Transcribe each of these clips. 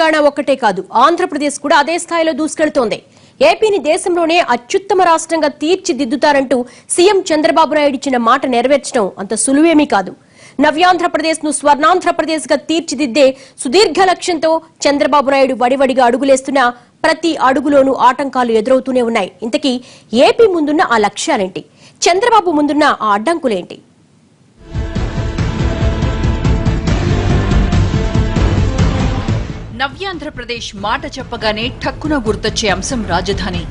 తెలంగాణ ఒక్కటే కాదు, ఆంధ్రప్రదేశ్ కూడా అదే స్థాయిలో దూసుకెళ్తోంది. ఏపీని దేశంలోనే అత్యుత్తమ రాష్ట్రంగా తీర్చిదిద్దుతారంటూ సీఎం చంద్రబాబు నాయుడు ఇచ్చిన మాట నెరవేర్చడం అంత సులువేమీ కాదు. నవ్యాంధ్రప్రదేశ్ ను స్వర్ణాంధ్రప్రదేశ్ గా తీర్చిదిద్దే సుదీర్ఘ లక్ష్యంతో చంద్రబాబు నాయుడు వడివడిగా అడుగులేస్తున్నా ప్రతి అడుగులోనూ ఆటంకాలు ఎదురవుతూనే ఉన్నాయి. ఇంతకీ ఏపీ ముందున్న ఆ లక్ష్యాలేంటి? చంద్రబాబు ముందున్న ఆ అడ్డంకులేంటి? నవ్యాంధ్రప్రదేశ్ మాట చెప్పగానే ఠక్కున గుర్తొచ్చే అంశం రాజధాని.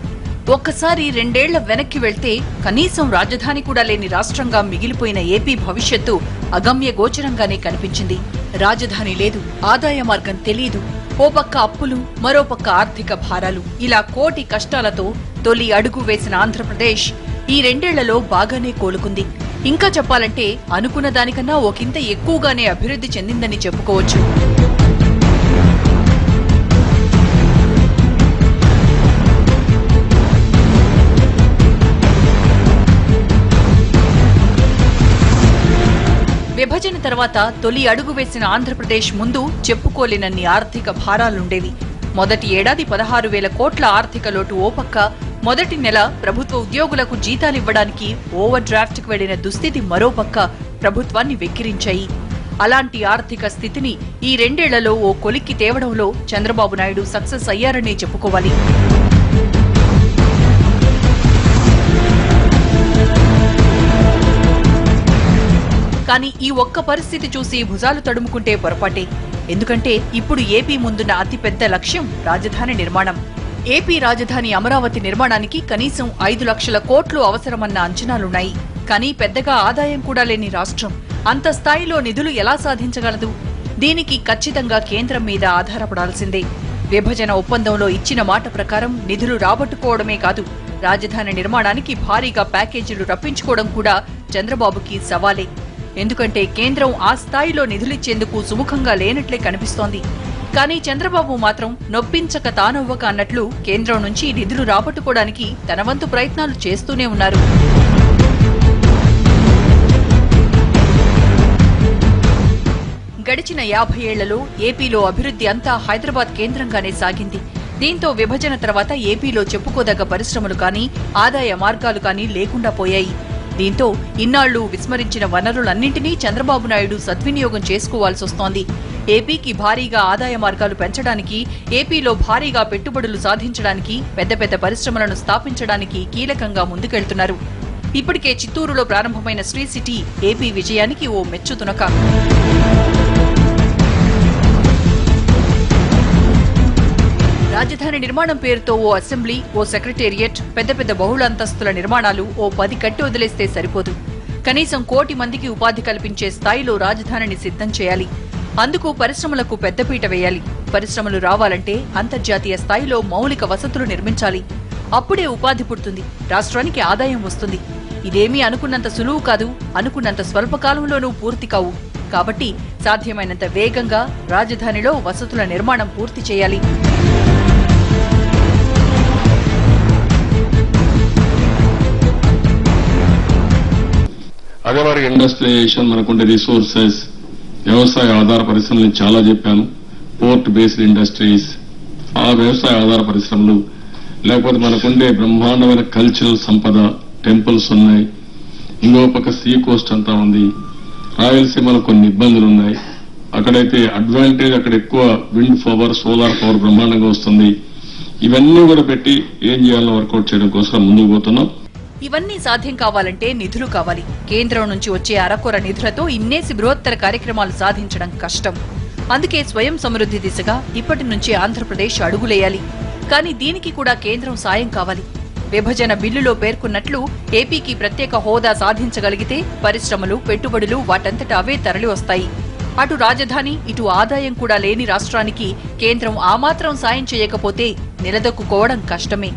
ఒక్కసారి 2 ఏళ్ల వెనక్కి వెళ్తే కనీసం రాజధాని కూడా లేని రాష్ట్రంగా మిగిలిపోయిన ఏపీ భవిష్యత్తు అగమ్య గోచరంగానే కనిపించింది. రాజధాని లేదు, ఆదాయ మార్గం తెలియదు, ఓ పక్క అప్పులు, మరో పక్క ఆర్థిక భారాలు, ఇలా కోటి కష్టాలతో తొలి అడుగు వేసిన ఆంధ్రప్రదేశ్ ఈ 2 ఏళ్లలో బాగానే కోలుకుంది. ఇంకా చెప్పాలంటే అనుకున్న దానికన్నా ఒకంత ఎక్కువగానే అభివృద్ధి చెందిందని చెప్పుకోవచ్చు. విభజన తర్వాత తొలి అడుగు వేసిన ఆంధ్రప్రదేశ్ ముందు చెప్పుకోలేనన్ని ఆర్థిక భారాలుండేవి. మొదటి ఏడాది 16,000 కోట్ల ఆర్థిక లోటు ఓ పక్క, మొదటి నెల ప్రభుత్వ ఉద్యోగులకు జీతాలివ్వడానికి ఓవర్ డ్రాఫ్ట్ కు వెళ్లిన దుస్థితి మరో పక్క ప్రభుత్వాన్ని వెక్కిరించాయి. అలాంటి ఆర్థిక స్థితిని ఈ 2 ఏళ్లలో ఓ కొలిక్కి తేవడంలో చంద్రబాబు నాయుడు సక్సెస్ అయ్యారనే చెప్పుకోవాలి. కానీ ఈ ఒక్క పరిస్థితి చూసి భుజాలు తడుముకుంటే పొరపాటే. ఎందుకంటే ఇప్పుడు ఏపీ ముందున్న అతిపెద్ద లక్ష్యం రాజధాని నిర్మాణం. ఏపీ రాజధాని అమరావతి నిర్మాణానికి కనీసం 5 లక్షల కోట్లు అవసరమన్న అంచనాలున్నాయి. కానీ పెద్దగా ఆదాయం కూడా లేని రాష్ట్రం అంత స్థాయిలో నిధులు ఎలా సాధించగలదు? దీనికి ఖచ్చితంగా కేంద్రం మీద ఆధారపడాల్సిందే. విభజన ఒప్పందంలో ఇచ్చిన మాట ప్రకారం నిధులు రాబట్టుకోవడమే కాదు, రాజధాని నిర్మాణానికి భారీగా ప్యాకేజీలు రప్పించుకోవడం కూడా చంద్రబాబుకి సవాలే. ఎందుకంటే కేంద్రం ఆ స్థాయిలో నిధులిచ్చేందుకు సుముఖంగా లేనట్లే కనిపిస్తోంది. కానీ చంద్రబాబు మాత్రం నొప్పించక తానవ్వక అన్నట్లు కేంద్రం నుంచి నిధులు రాబట్టుకోవడానికి తన వంతు ప్రయత్నాలు చేస్తూనే ఉన్నారు. గడిచిన 50 ఏళ్లలో ఏపీలో అభివృద్ధి అంతా హైదరాబాద్ కేంద్రంగానే సాగింది. దీంతో విభజన తర్వాత ఏపీలో చెప్పుకోదగ్గ పరిశ్రమలు కానీ ఆదాయ మార్గాలు కానీ లేకుండా పోయాయి. దీంతో ఇన్నాళ్లు విస్మరించిన వనరులన్నింటినీ చంద్రబాబు నాయుడు సద్వినియోగం చేసుకోవాల్సొస్తోంది. ఏపీకి భారీగా ఆదాయ మార్గాలు పెంచడానికి, ఏపీలో భారీగా పెట్టుబడులు సాధించడానికి, పెద్ద పెద్ద పరిశ్రమలను స్థాపించడానికి కీలకంగా ముందుకెళ్తున్నారు. ఇప్పటికే చిత్తూరులో ప్రారంభమైన శ్రీ సిటీ ఏపీ విజయానికి ఓ మెచ్చుతునక. రాజధాని నిర్మాణం పేరుతో ఓ అసెంబ్లీ, ఓ సెక్రటేరియట్, పెద్ద పెద్ద బహుళంతస్తుల నిర్మాణాలు ఓ 10 కట్టి వదిలేస్తే సరిపోదు. కనీసం 1 కోటి మందికి ఉపాధి కల్పించే స్థాయిలో రాజధానిని సిద్ధం చేయాలి. అందుకు పరిశ్రమలకు పెద్దపీట వేయాలి. పరిశ్రమలు రావాలంటే అంతర్జాతీయ స్థాయిలో మౌలిక వసతులు నిర్మించాలి. అప్పుడే ఉపాధి పుడుతుంది, రాష్ట్రానికి ఆదాయం వస్తుంది. ఇదేమీ అనుకున్నంత సులువు కాదు, అనుకున్నంత స్వల్పకాలంలోనూ పూర్తి కావు. కాబట్టి సాధ్యమైనంత వేగంగా రాజధానిలో వసతుల నిర్మాణం పూర్తి చేయాలి. అదే మరి ఇండస్ట్రియలైజేషన్, మనకుండే రిసోర్సెస్, వ్యవసాయ ఆధార పరిశ్రమలు చాలా చెప్పాను. పోర్ట్ బేస్డ్ ఇండస్ట్రీస్, ఆ వ్యవసాయ ఆధార పరిశ్రమలు, లేకపోతే మనకుండే బ్రహ్మాండమైన కల్చరల్ సంపద, టెంపుల్స్ ఉన్నాయి. ఇంకో పక్క సీ కోస్ట్ అంతా ఉంది. రాయలసీమలో కొన్ని ఇబ్బందులు ఉన్నాయి. అక్కడైతే అడ్వాంటేజ్, అక్కడ ఎక్కువ విండ్ పవర్, సోలార్ పవర్ బ్రహ్మాండంగా వస్తుంది. ఇవన్నీ కూడా పెట్టి ఏం చేయాలో వర్కౌట్ చేయడం కోసం ముందుకు పోతున్నాం. ఇవన్నీ సాధ్యం కావాలంటే నిధులు కావాలి. కేంద్రం నుంచి వచ్చే అరకొర నిధులతో ఇన్నేసి బృహత్తర కార్యక్రమాలు సాధించడం కష్టం. అందుకే స్వయం సమృద్ధి దిశగా ఇప్పటి నుంచి ఆంధ్రప్రదేశ్ అడుగులేయాలి. కానీ దీనికి కూడా కేంద్రం సాయం కావాలి. విభజన బిల్లులో పేర్కొన్నట్లు ఏపీకి ప్రత్యేక హోదా సాధించగలిగితే పరిశ్రమలు, పెట్టుబడులు వాటంతట అవే తరలి వస్తాయి. అటు రాజధాని, ఇటు ఆదాయం కూడా లేని రాష్ట్రానికి కేంద్రం ఆ మాత్రం సాయం చేయకపోతే నిలదొక్కుకోవడం కష్టమే.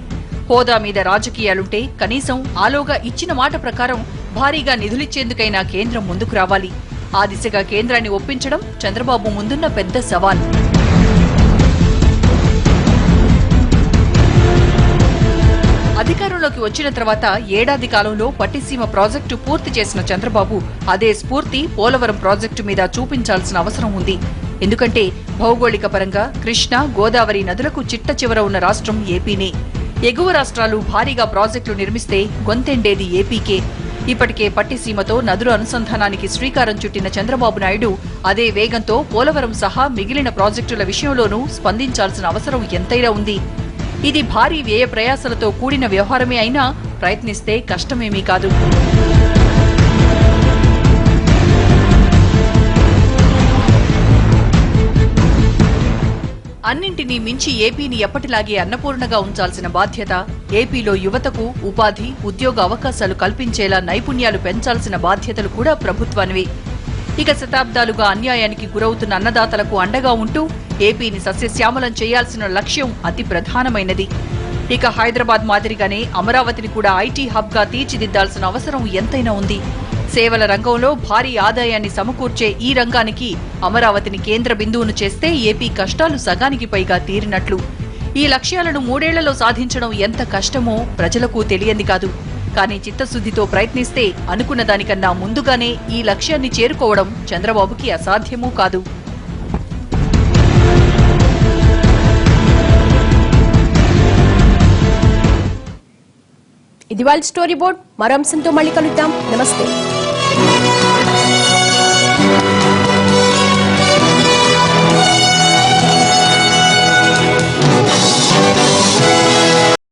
హోదా మీద రాజకీయాలుంటే కనీసం ఆలోగా ఇచ్చిన మాట ప్రకారం భారీగా నిధులిచ్చేందుకైనా కేంద్రం ముందుకు రావాలి. ఆ దిశగా కేంద్రాన్ని ఒప్పించడం చంద్రబాబు ముందున్న పెద్ద సవాల్. అధికారంలోకి వచ్చిన తర్వాత ఏడాది కాలంలో పట్టిసీమ ప్రాజెక్టు పూర్తి చేసిన చంద్రబాబు అదే స్ఫూర్తి పోలవరం ప్రాజెక్టు మీద చూపించాల్సిన అవసరం ఉంది. ఎందుకంటే భౌగోళిక పరంగా కృష్ణా గోదావరి నదులకు చిట్ట చివర ఉన్న రాష్ట్రం ఏపీనే. ఎగువ రాష్ట్రాలు భారీగా ప్రాజెక్టులు నిర్మిస్తే గొంతెండేది ఏపీకే. ఇప్పటికే పట్టిసీమతో నదుల అనుసంధానానికి శ్రీకారం చుట్టిన చంద్రబాబు నాయుడు అదే వేగంతో పోలవరం సహా మిగిలిన ప్రాజెక్టుల విషయంలోనూ స్పందించాల్సిన అవసరం ఎంతైనా ఉంది. ఇది భారీ వ్యయ ప్రయాసలతో కూడిన వ్యవహారమే అయినా ప్రయత్నిస్తే కష్టమేమీ కాదు. అన్నింటినీ మించి ఏపీని ఎప్పటిలాగే అన్నపూర్ణగా ఉంచాల్సిన బాధ్యత, ఏపీలో యువతకు ఉపాధి, ఉద్యోగ అవకాశాలు కల్పించేలా నైపుణ్యాలు పెంచాల్సిన బాధ్యతలు కూడా ప్రభుత్వానివే. ఇక శతాబ్దాలుగా అన్యాయానికి గురవుతున్న అన్నదాతలకు అండగా ఉంటూ ఏపీని సస్యశ్యామలం చేయాల్సిన లక్ష్యం అతి ప్రధానమైనది. ఇక హైదరాబాద్ మాదిరిగానే అమరావతిని కూడా ఐటీ హబ్ గా తీర్చిదిద్దాల్సిన అవసరం ఎంతైనా ఉంది. సేవల రంగంలో భారీ ఆదాయాన్ని సమకూర్చే ఈ రంగానికి అమరావతిని కేంద్ర బిందువును చేస్తే ఏపీ కష్టాలు సగానికి పైగా తీరినట్లు. ఈ లక్ష్యాలను 3 ఏళ్లలో సాధించడం ఎంత కష్టమో ప్రజలకు తెలియంది కాదు. కానీ చిత్తశుద్ధితో ప్రయత్నిస్తే అనుకున్న దానికన్నా ముందుగానే ఈ లక్ష్యాన్ని చేరుకోవడం చంద్రబాబుకి అసాధ్యమూ కాదు. ఇది వాళ్ళ స్టోరీ బోర్డ్. మరో అంశంతో మళ్ళీ కలుద్దాం. నమస్తే.